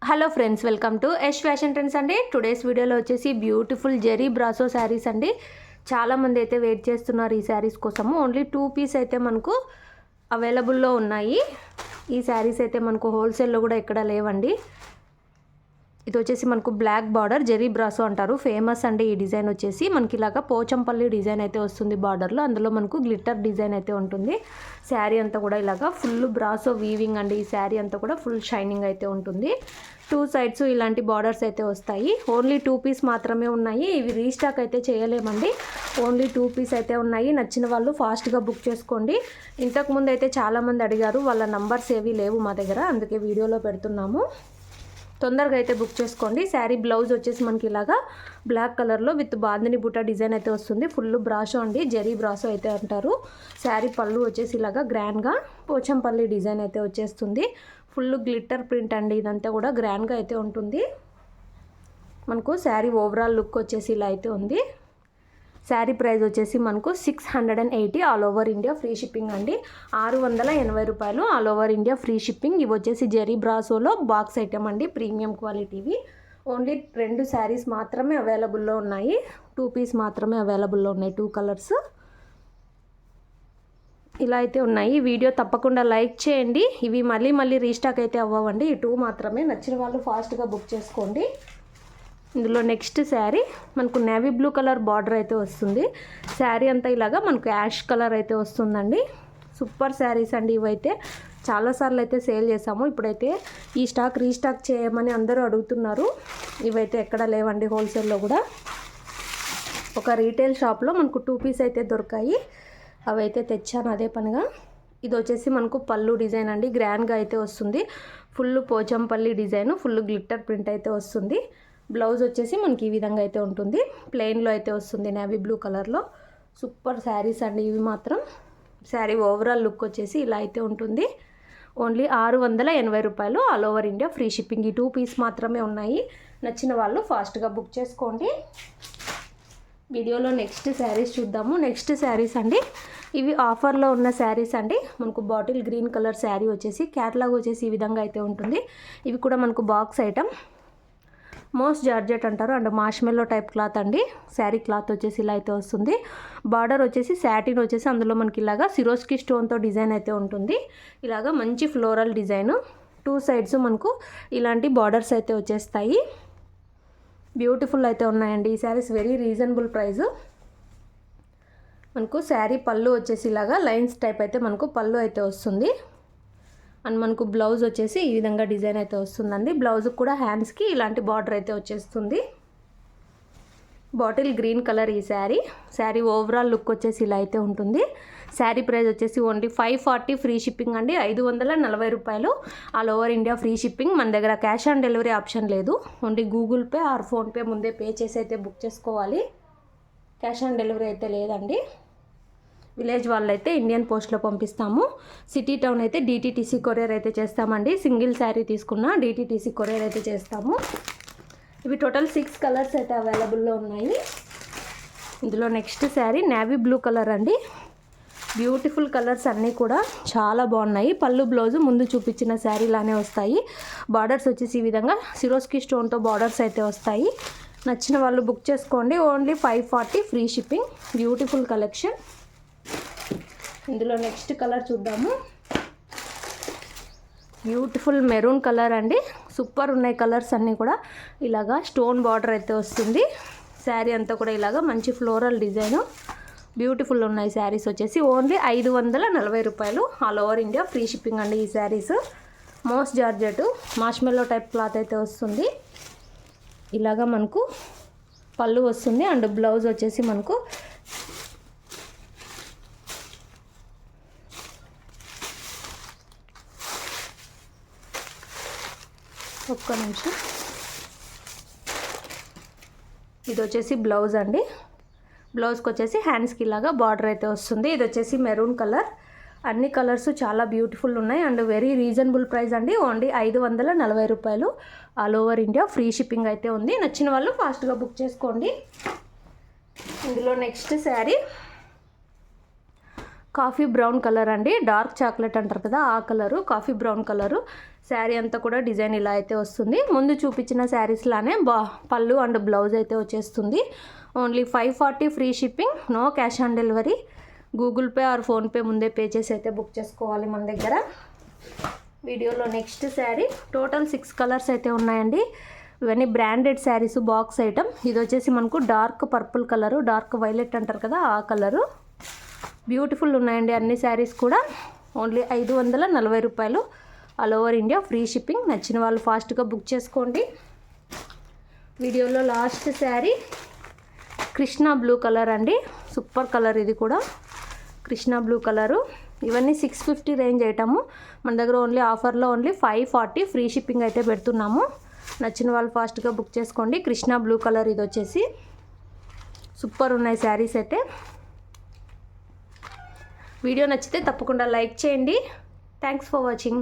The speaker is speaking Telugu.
Hello friends, welcome to Yash fashion trends అండి. టుడేస్ వీడియోలో వచ్చేసి బ్యూటిఫుల్ జెరీ బ్రాసో శారీస్ అండి. చాలామంది అయితే వెయిట్ చేస్తున్నారు ఈ శారీస్ కోసము. ఓన్లీ 2 పీస్ అయితే మనకు అవైలబుల్లో ఉన్నాయి. ఈ శారీస్ అయితే మనకు హోల్సేల్లో కూడా ఎక్కడ లేవండి. ఇది వచ్చేసి మనకు బ్లాక్ బార్డర్ జెరీ బ్రాసో అంటారు, ఫేమస్ అండి. ఈ డిజైన్ వచ్చేసి మనకి ఇలాగా పోచంపల్లి డిజైన్ అయితే వస్తుంది బార్డర్లో. అందులో మనకు గ్లిట్టర్ డిజైన్ అయితే ఉంటుంది. శారీ అంతా కూడా ఇలాగా ఫుల్ బ్రాసో వీవింగ్ అండి. ఈ శారీ అంతా కూడా ఫుల్ షైనింగ్ అయితే ఉంటుంది. 2 సైడ్స్ ఇలాంటి బార్డర్స్ అయితే వస్తాయి. ఓన్లీ 2 పీస్ మాత్రమే ఉన్నాయి. ఇవి రీస్టాక్ అయితే చేయలేమండి. ఓన్లీ 2 పీస్ అయితే ఉన్నాయి. నచ్చిన వాళ్ళు ఫాస్ట్గా బుక్ చేసుకోండి. ఇంతకుముందు అయితే చాలామంది అడిగారు, వాళ్ళ నంబర్స్ ఏవి లేవు మా దగ్గర, అందుకే వీడియోలో పెడుతున్నాము. తొందరగా అయితే బుక్ చేసుకోండి. శారీ బ్లౌజ్ వచ్చేసి మనకి ఇలాగా బ్లాక్ కలర్లో విత్ బాందిని బుట్ట డిజైన్ అయితే వస్తుంది. ఫుల్ బ్రాసో అండి, జెరీ బ్రాసో అయితే అంటారు. శారీ పళ్ళు వచ్చేసి ఇలాగా గ్రాండ్గా పోచంపల్లి డిజైన్ అయితే వచ్చేస్తుంది. ఫుల్ గ్లిట్టర్ ప్రింట్ అండి. ఇదంతా కూడా గ్రాండ్గా అయితే ఉంటుంది. మనకు శారీ ఓవరాల్ లుక్ వచ్చేసి ఇలా అయితే ఉంది. శారీ ప్రైస్ వచ్చేసి మనకు 680 all over India free shipping అండి. 680 రూపాయలు all over India free shipping. ఇవి వచ్చేసి జెరీ బ్రాసోలో బాక్స్ ఐటమ్ అండి, ప్రీమియం క్వాలిటీవి. ఓన్లీ 2 శారీస్ మాత్రమే అవైలబుల్లో ఉన్నాయి. 2 పీస్ మాత్రమే అవైలబుల్లో ఉన్నాయి. 2 కలర్స్ ఇలా అయితే ఉన్నాయి. ఈ వీడియో తప్పకుండా లైక్ చేయండి. ఇవి మళ్ళీ రీస్టాక్ అయితే అవ్వండి. ఈ 2 మాత్రమే. నచ్చిన వాళ్ళు ఫాస్ట్గా బుక్ చేసుకోండి. ఇందులో నెక్స్ట్ శారీ మనకు నేవీ బ్లూ కలర్ బార్డర్ అయితే వస్తుంది. శారీ అంతా ఇలాగా మనకు యాష్ కలర్ అయితే వస్తుందండి. సూపర్ శారీస్ అండి. ఇవైతే చాలాసార్లు అయితే సేల్ చేసాము. ఇప్పుడైతే ఈ స్టాక్ రీస్టాక్ చేయమని అందరూ అడుగుతున్నారు. ఇవైతే ఎక్కడ లేవండి హోల్సేల్లో కూడా. ఒక రీటైల్ షాప్లో మనకు 2 పీస్ అయితే దొరికాయి. అవి అయితే తెచ్చాను అదే పనిగా. ఇది వచ్చేసి మనకు పళ్ళు డిజైన్ అండి, గ్రాండ్గా అయితే వస్తుంది. Full Pochampally design, full glitter print అయితే వస్తుంది. బ్లౌజ్ వచ్చేసి మనకి ఈ విధంగా అయితే ఉంటుంది. ప్లెయిన్లో అయితే వస్తుంది నేవీ బ్లూ కలర్లో. సూపర్ శారీస్ అండి ఇవి మాత్రం. శారీ ఓవరాల్ లుక్ వచ్చేసి ఇలా అయితే ఉంటుంది. ఓన్లీ 680 రూపాయలు all over India free shipping. ఈ 2 పీస్ మాత్రమే ఉన్నాయి. నచ్చిన వాళ్ళు ఫాస్ట్గా బుక్ చేసుకోండి. వీడియోలో నెక్స్ట్ శారీస్ చూద్దాము. నెక్స్ట్ శారీస్ అండి, ఇవి ఆఫర్లో ఉన్న శారీస్ అండి. మనకు బాటిల్ గ్రీన్ కలర్ శారీ వచ్చేసి క్యాటలాగ్ వచ్చేసి ఈ విధంగా అయితే ఉంటుంది. ఇవి కూడా మనకు బాక్స్ ఐటమ్, మోస్ట్ జార్జెట్ అంటారు అండ్ మార్ష్మెల్లో టైప్ క్లాత్ అండి. శారీ క్లాత్ వచ్చేసి ఇలా అయితే వస్తుంది. బార్డర్ వచ్చేసి శాటిన్ వచ్చేసి అందులో మనకి ఇలాగా సిరోస్కి స్టోన్తో డిజైన్ అయితే ఉంటుంది. ఇలాగా మంచి ఫ్లోరల్ డిజైన్. 2 సైడ్స్ మనకు ఇలాంటి బార్డర్స్ అయితే వచ్చేస్తాయి. బ్యూటిఫుల్ అయితే ఉన్నాయండి ఈ శారీస్. Very reasonable price. మనకు శారీ పళ్ళు వచ్చేసి ఇలాగా లైన్స్ టైప్ అయితే మనకు పళ్ళు అయితే వస్తుంది. అండ్ మనకు బ్లౌజ్ వచ్చేసి ఈ విధంగా డిజైన్ అయితే వస్తుందండి. బ్లౌజ్కి కూడా హ్యాండ్స్కి ఇలాంటి బార్డర్ అయితే వచ్చేస్తుంది. బాటిల్ గ్రీన్ కలర్ ఈ శారీ ఓవరాల్ లుక్ వచ్చేసి ఇలా అయితే ఉంటుంది. శారీ ప్రైస్ వచ్చేసి ఓన్లీ 540 ఫ్రీ షిప్పింగ్ అండి. 540 రూపాయలు all over India free shipping. మన దగ్గర క్యాష్ ఆన్ డెలివరీ ఆప్షన్ లేదు. Only Google Pay or PhonePe ముందే పే చేసి అయితే బుక్ చేసుకోవాలి. క్యాష్ ఆన్ డెలివరీ అయితే లేదండి. విలేజ్ వాళ్ళైతే ఇండియన్ పోస్ట్లో పంపిస్తాము. సిటీ టౌన్ అయితే డిటీటీసీ కొరియర్ అయితే చేస్తామండి. సింగిల్ శారీ తీసుకున్న డిటీటీసీ కొరియర్ అయితే చేస్తాము. ఇవి టోటల్ 6 కలర్స్ అయితే అవైలబుల్లో ఉన్నాయి. ఇందులో next sari navy blue colour అండి. బ్యూటిఫుల్ కలర్స్ అన్నీ కూడా చాలా బాగున్నాయి. పళ్ళు బ్లౌజు ముందు చూపించిన శారీలానే వస్తాయి. బార్డర్స్ వచ్చేసి ఈ విధంగా సిరోస్కి స్టోన్తో బార్డర్స్ అయితే వస్తాయి. నచ్చిన వాళ్ళు బుక్ చేసుకోండి. Only 540 free shipping. Beautiful collection. ఇందులో నెక్స్ట్ కలర్ చూద్దాము. బ్యూటిఫుల్ మెరూన్ కలర్ అండి. సూపర్ ఉన్నాయి కలర్స్ అన్నీ కూడా. ఇలాగా స్టోన్ బార్డర్ అయితే వస్తుంది. శారీ అంతా కూడా ఇలాగా మంచి ఫ్లోరల్ డిజైన్. బ్యూటిఫుల్ ఉన్నాయి శారీస్ వచ్చేసి. ఓన్లీ 540 రూపాయలు all over India free shipping అండి ఈ saris. Most georgette మార్ష్మెల్లో type cloth అయితే వస్తుంది. ఇలాగా మనకు పళ్ళు వస్తుంది అండ్ బ్లౌజ్ వచ్చేసి మనకు ఒక్క నిమిషం. ఇది వచ్చేసి బ్లౌజ్ అండి. బ్లౌజ్కి వచ్చేసి హ్యాండ్స్కి ఇలాగా బార్డర్ అయితే వస్తుంది. ఇది వచ్చేసి మెరూన్ కలర్. అన్ని కలర్స్ చాలా బ్యూటిఫుల్ ఉన్నాయి అండ్ వెరీ రీజనబుల్ ప్రైస్ అండి. ఓన్లీ 540 రూపాయలు all over India free shipping అయితే ఉంది. నచ్చిన వాళ్ళు ఫాస్ట్గా బుక్ చేసుకోండి. ఇందులో next sari coffee brown colour అండి. డార్క్ చాక్లెట్ అంటారు కదా, ఆ colour coffee brown colour. Sari అంతా కూడా డిజైన్ ఇలా అయితే వస్తుంది. ముందు చూపించిన శారీస్ లానే పళ్ళు అండ్ బ్లౌజ్ అయితే వచ్చేస్తుంది. Only 540 free shipping, no cash on delivery. Google Pay or PhonePe ముందే పే చేసి అయితే బుక్ చేసుకోవాలి మన దగ్గర. వీడియోలో నెక్స్ట్ శారీ టోటల్ 6 కలర్స్ అయితే ఉన్నాయండి. ఇవన్నీ బ్రాండెడ్ శారీస్, బాక్స్ ఐటమ్. ఇది వచ్చేసి మనకు dark purple colour, dark violet అంటారు కదా ఆ కలరు. బ్యూటిఫుల్ ఉన్నాయండి అన్ని శారీస్ కూడా. ఓన్లీ 540 రూపాయలు, all over India free shipping. నచ్చిన వాళ్ళు ఫాస్ట్గా బుక్ చేసుకోండి. వీడియోలో last sari Krishna blue colour అండి. సూపర్ కలర్ ఇది కూడా, కృష్ణా బ్లూ కలరు. ఇవన్నీ 650 రేంజ్ ఐటము. మన దగ్గర ఓన్లీ ఆఫర్లో ఓన్లీ 540 ఫ్రీ షిప్పింగ్ అయితే పెడుతున్నాము. నచ్చిన వాళ్ళు ఫాస్ట్గా బుక్ చేసుకోండి. కృష్ణా బ్లూ కలర్ ఇది వచ్చేసి సూపర్ ఉన్నాయి శారీస్ అయితే. వీడియో నచ్చితే తప్పకుండా లైక్ చేయండి. Thanks for watching.